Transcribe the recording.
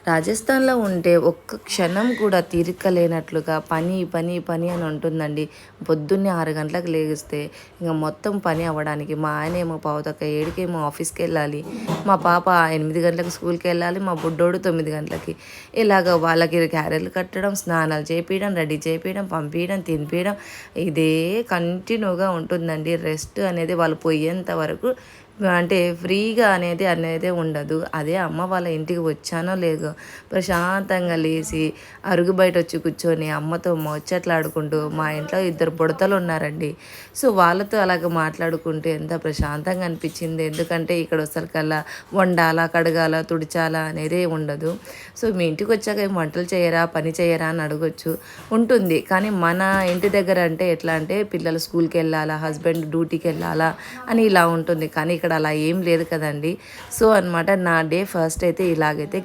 రాజస్థాన్‌లో ఉంటే ఒక్క క్షణం కూడా తీరిక లేనట్లుగా పని, పని, పని అని ఉంటుందండి. పొద్దున్నే 6 గంటలకు లెగిస్తే ఇంక మొత్తం పని అవ్వడానికి మా ఆయనేమో 6:45కేమో ఆఫీస్‌కెళ్ళాలి. మా పాప 8 గంటలకు స్కూల్‌కెళ్ళాలి. మా బుడ్డోడు 9 గంటలకి. ఇలాగ వాళ్ళకి క్యారియర్లు కట్టడం, స్నానాలు చేపియడం, రెడీ చేపియడం, పంపియడం, తినిపియడం ఇదే కంటిన్యూగా ఉంటుందండి. రెస్ట్ అనేది వాళ్ళు పోయేంత వరకు అంటే ఫ్రీగా అనేది ఉండదు. అదే అమ్మ వాళ్ళ ఇంటికి వచ్చానో లేదో ప్రశాంతంగా లేసి అరుగు బయట వచ్చి కూర్చొని అమ్మతో ముచ్చట్లాడుకుంటూ మా ఇంట్లో 2 బుడతలు ఉన్నారండి. సో వాళ్ళతో అలాగ మాట్లాడుకుంటూ ఎంత ప్రశాంతంగా అనిపించింది. ఎందుకంటే ఇక్కడ వచ్చేసరికల్లా వండాలా, కడగాలా, తుడిచాలా అనేదే ఉండదు. సో మీ ఇంటికి వచ్చాక ఏం వంటలు చేయరా, పని చేయరా అని అడగొచ్చు. ఉంటుంది. కానీ మన ఇంటి దగ్గర అంటే ఎట్లా అంటే పిల్లలు స్కూల్‌కి వెళ్ళాలా, హస్బెండ్ డ్యూటీకి వెళ్ళాలా అని ఇలా ఉంటుంది. కానీ ఇక్కడ అలా ఏం లేదు కదండీ. సో అనమాట నా డే ఫస్ట్ అయితే ఇలాగైతే